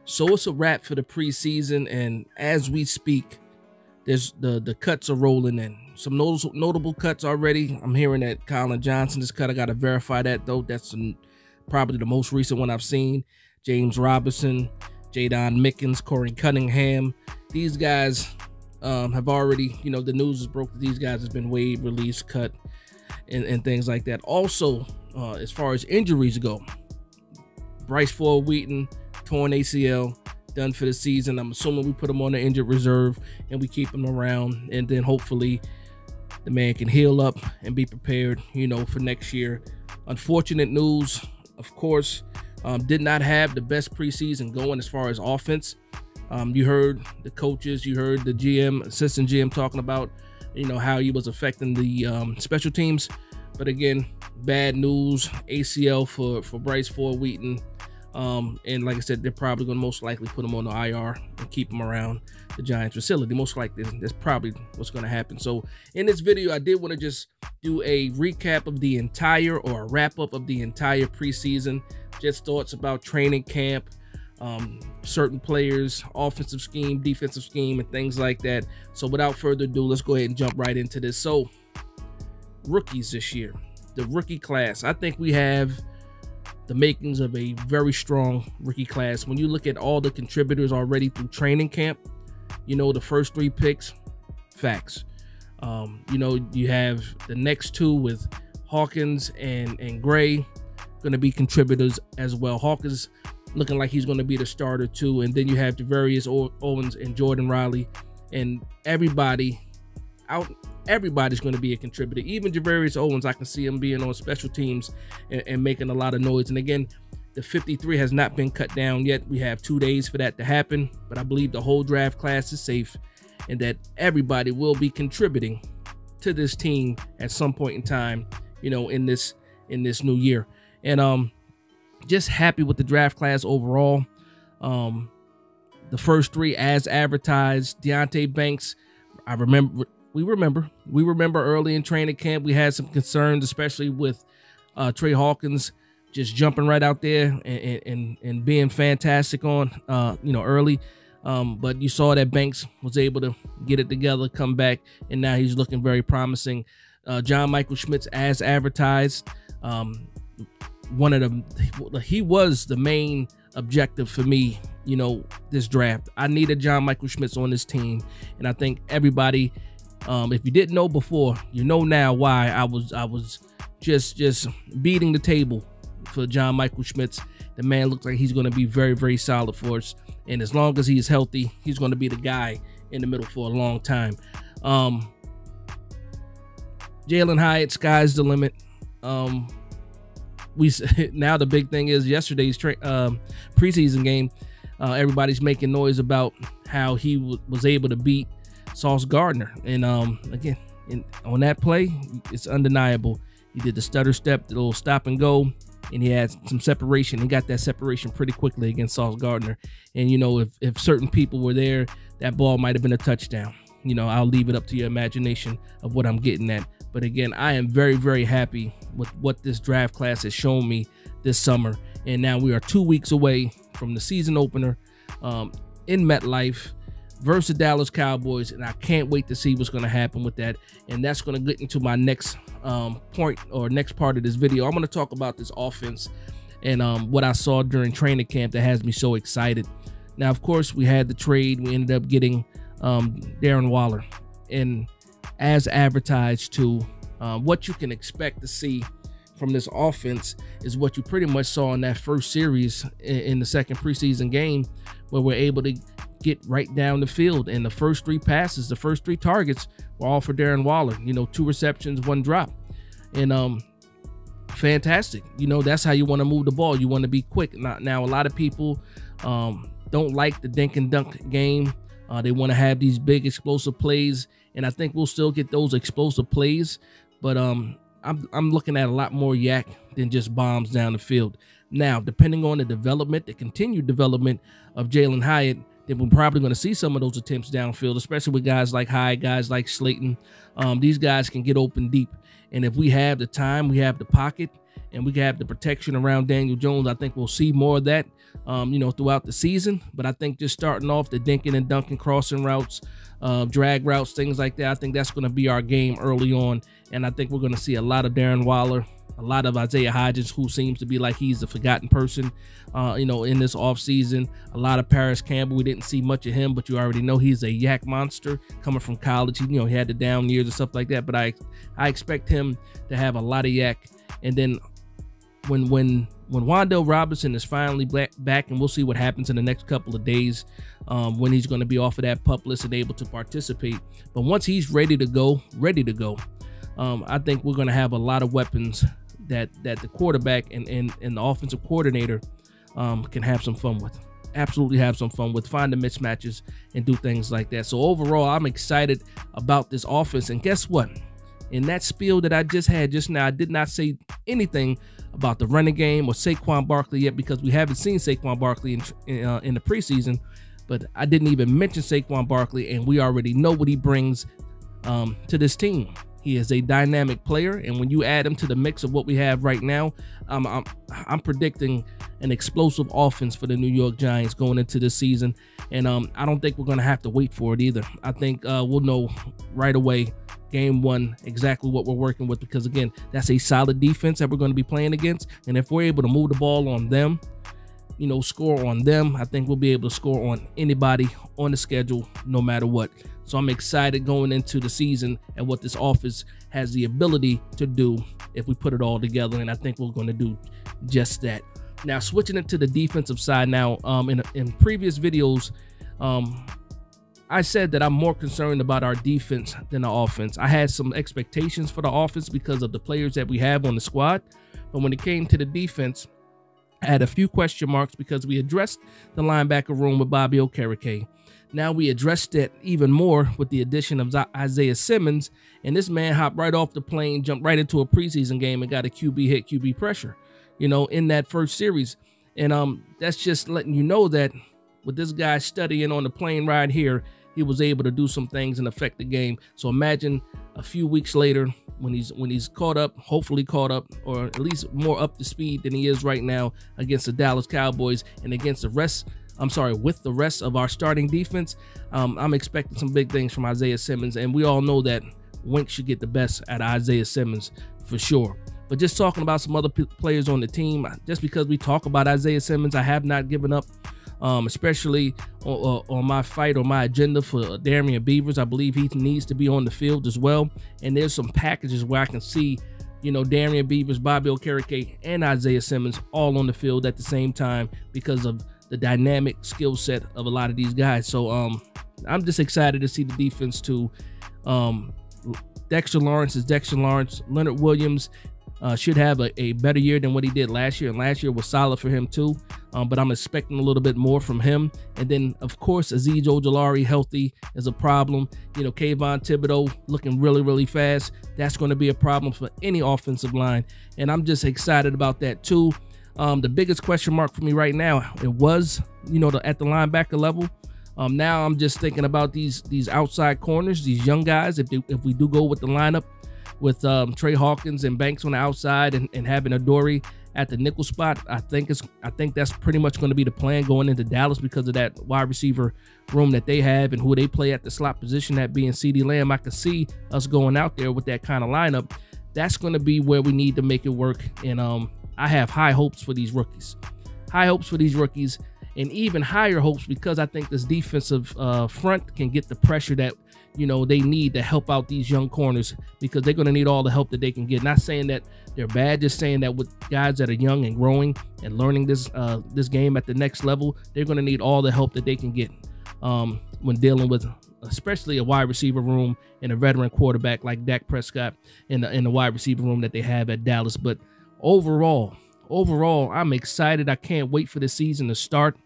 So it's a wrap for the preseason, and as we speak, there's the cuts are rolling in. Some notable cuts already. I'm hearing that Colin Johnson is cut. I gotta verify that though. That's probably the most recent one I've seen. James Robinson, Jadon Mickens, Corey Cunningham. These guys have already, the news is broke that these guys have been waived, released, cut, and things like that. Also, as far as injuries go, Bryce Ford Wheaton, torn ACL, done for the season. I'm assuming we put him on the injured reserve and we keep him around, and then hopefully the man can heal up and be prepared, for next year. Unfortunate news, of course, did not have the best preseason going as far as offense. You heard the coaches, you heard the GM, assistant GM talking about, how he was affecting the special teams. But again, bad news, ACL for Bryce Ford Wheaton. And like I said, they're probably going to most likely put him on the IR and keep him around the Giants facility. Most likely, that's probably what's going to happen. So in this video, I did want to just do a recap of the entire, or a wrap up of the entire preseason. Just thoughts about training camp, certain players, offensive scheme, defensive scheme, and things like that. So without further ado, let's go ahead and jump right into this. So rookies this year, the rookie class, I think we have the makings of a very strong rookie class. When you look at all the contributors already through training camp, the first 3 picks, facts. You have the next 2 with Hawkins and Gray going to be contributors as well. Hawkins looking like he's going to be the starter too, and then you have Javarius Owens and Jordan Riley, and everybody's going to be a contributor. Even Javarius Owens, I can see him being on special teams and making a lot of noise. And again, the 53 has not been cut down yet. We have 2 days for that to happen, but I believe the whole draft class is safe and that everybody will be contributing to this team at some point in time, in this new year. And just happy with the draft class overall. The first 3 as advertised. Deonte Banks, we remember early in training camp, we had some concerns, especially with Trey Hawkins just jumping right out there and being fantastic on, early. But you saw that Banks was able to get it together, come back, and now he's looking very promising. John Michael Schmitz as advertised. He was the main objective for me, this draft. I needed John Michael Schmitz on this team, and I think everybody, if you didn't know before, you know now why I was just beating the table for John Michael Schmitz. The man looks like he's going to be very, very solid for us, and as long as he is healthy, he's going to be the guy in the middle for a long time. Jalen Hyatt, sky's the limit. Now the big thing is yesterday's preseason game. Everybody's making noise about how he was able to beat Sauce Gardner, and again, on that play, it's undeniable. He did the stutter step, the little stop and go, and he had some separation. He got that separation pretty quickly against Sauce Gardner. And if certain people were there, that ball might have been a touchdown. I'll leave it up to your imagination of what I'm getting at. But again, I am very, very happy with what this draft class has shown me this summer. And now we are 2 weeks away from the season opener in MetLife versus Dallas Cowboys, and I can't wait to see what's going to happen with that. And that's going to get into my next point, or next part of this video. I'm going to talk about this offense and what I saw during training camp that has me so excited. Now, of course, we had the trade. We ended up getting Darren Waller, and as advertised too, what you can expect to see from this offense is what you pretty much saw in that first series in the second preseason game, where we're able to get right down the field, and the first 3 passes, the first 3 targets were all for Darren Waller. 2 receptions, 1 drop, and fantastic. That's how you want to move the ball. You want to be quick. Now a lot of people don't like the dink and dunk game. They want to have these big explosive plays, and I think we'll still get those explosive plays, but I'm looking at a lot more yak than just bombs down the field. Now, depending on the development, the continued development of Jalen Hyatt, then we're probably going to see some of those attempts downfield, especially with guys like Hyde, guys like Slayton. These guys can get open deep. And if we have the time, we have the pocket, and we have the protection around Daniel Jones, I think we'll see more of that, throughout the season. But I think just starting off the dinking and dunking crossing routes, drag routes, things like that, I think that's going to be our game early on. And I think we're going to see a lot of Darren Waller, a lot of Isaiah Hodgins, who seems to be like he's the forgotten person, in this offseason. A lot of Paris Campbell. We didn't see much of him, but you already know he's a yak monster coming from college. He had the down years and stuff like that, but I expect him to have a lot of yak. And then when Wan'Dale Robinson is finally back, and we'll see what happens in the next couple of days, when he's going to be off of that PUP list and able to participate. But once he's ready to go, I think we're going to have a lot of weapons that the quarterback and the offensive coordinator can have some fun with. Absolutely have some fun with, find the mismatches and do things like that. So overall, I'm excited about this offense. And guess what? In that spiel that I just had just now, I did not say anything about the running game or Saquon Barkley yet, because we haven't seen Saquon Barkley in the preseason. But I didn't even mention Saquon Barkley, and we already know what he brings to this team. He is a dynamic player, and when you add him to the mix of what we have right now, I'm predicting an explosive offense for the New York Giants going into this season. And I don't think we're going to have to wait for it either. I think we'll know right away, game one, exactly what we're working with, because again, that's a solid defense that we're going to be playing against. And if we're able to move the ball on them, score on them, I think we'll be able to score on anybody on the schedule, no matter what. So I'm excited going into the season and what this offense has the ability to do if we put it all together, and I think we're going to do just that. Now, switching it to the defensive side now, in previous videos, I said that I'm more concerned about our defense than the offense. I had some expectations for the offense because of the players that we have on the squad, but when it came to the defense, I had a few question marks because we addressed the linebacker room with Bobby Okereke. Now we addressed it even more with the addition of Isaiah Simmons, and this man hopped right off the plane, jumped right into a preseason game, and got a QB hit, QB pressure, in that first series. And that's just letting you know that with this guy studying on the plane ride here, he was able to do some things and affect the game. So imagine a few weeks later when he's caught up, hopefully caught up, or at least more up to speed than he is right now against the Dallas Cowboys and against with the rest of our starting defense. I'm expecting some big things from Isaiah Simmons, and we all know that Wink should get the best out of Isaiah Simmons for sure. But just talking about some other players on the team, just because we talk about Isaiah Simmons, I have not given up, especially on my fight or my agenda for Darian Beavers. I believe he needs to be on the field as well. And there's some packages where I can see, Darian Beavers, Bobby Okereke, and Isaiah Simmons all on the field at the same time because of the dynamic skill set of a lot of these guys. So I'm just excited to see the defense too. Dexter Lawrence is Dexter Lawrence. Leonard Williams should have a better year than what he did last year, and last year was solid for him too. But I'm expecting a little bit more from him. And then, of course, Azeez Ojulari healthy is a problem. Kayvon Thibodeau looking really, really fast. That's going to be a problem for any offensive line, and I'm just excited about that too. The biggest question mark for me right now, it was, at the linebacker level. Now I'm just thinking about these outside corners, these young guys. If we do go with the lineup with Trey Hawkins and Banks on the outside and having Adoree at the nickel spot, I think that's pretty much going to be the plan going into Dallas because of that wide receiver room that they have and who they play at the slot position, that being CeeDee Lamb. I could see us going out there with that kind of lineup. That's going to be where we need to make it work. And I have high hopes for these rookies. And even higher hopes because I think this defensive front can get the pressure that they need to help out these young corners, because they're going to need all the help that they can get. Not saying that they're bad, just saying that with guys that are young and growing and learning this game at the next level, they're going to need all the help that they can get when dealing with especially a wide receiver room and a veteran quarterback like Dak Prescott in the wide receiver room that they have at Dallas. But overall, I'm excited. I can't wait for the season to start.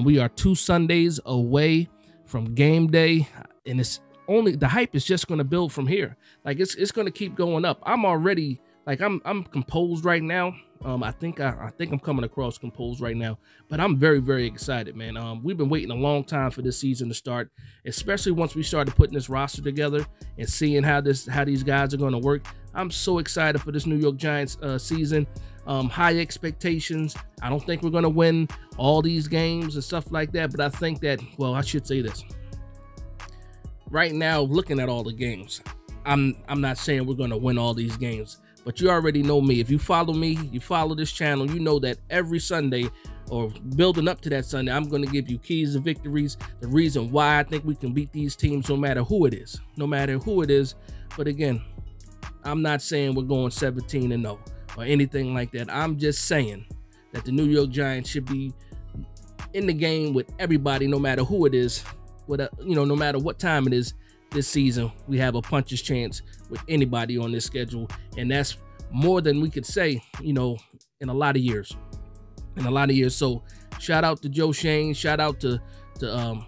We are 2 Sundays away from game day, and the hype is just going to build from here. Like it's going to keep going up. I'm already I'm composed right now. I think I'm coming across composed right now, but I'm very, very excited, man. We've been waiting a long time for this season to start, especially once we started putting this roster together and seeing how these guys are going to work. I'm so excited for this New York Giants season. High expectations. I don't think we're going to win all these games and stuff like that, but I think that, well, I should say this. Right now, looking at all the games, I'm not saying we're going to win all these games, but you already know me. If you follow me, you follow this channel, you know that every Sunday or building up to that Sunday, I'm going to give you keys to victories, the reason why I think we can beat these teams no matter who it is. No matter who it is. But again, I'm not saying we're going 17-0 or anything like that. I'm just saying that the New York Giants should be in the game with everybody, no matter who it is. No matter what time it is this season, we have a puncher's chance with anybody on this schedule, and that's more than we could say, in a lot of years. So shout out to Joe Shane, shout out to the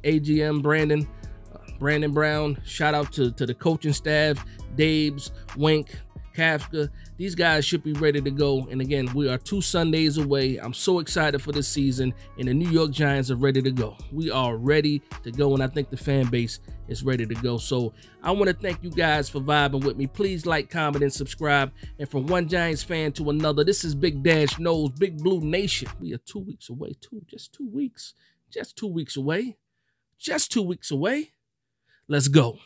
AGM Brandon Brown, shout out to the coaching staff, Dabes, Wink, Kafka. These guys should be ready to go. And again, we are 2 Sundays away. I'm so excited for this season, and the New York Giants are ready to go. We are ready to go, and I think the fan base is ready to go. So I want to thank you guys for vibing with me. Please like, comment, and subscribe. And from one Giants fan to another, this is Big Dash Knows, Big Blue Nation. We are 2 weeks away, just 2 weeks. Just 2 weeks away. Just 2 weeks away. Let's go.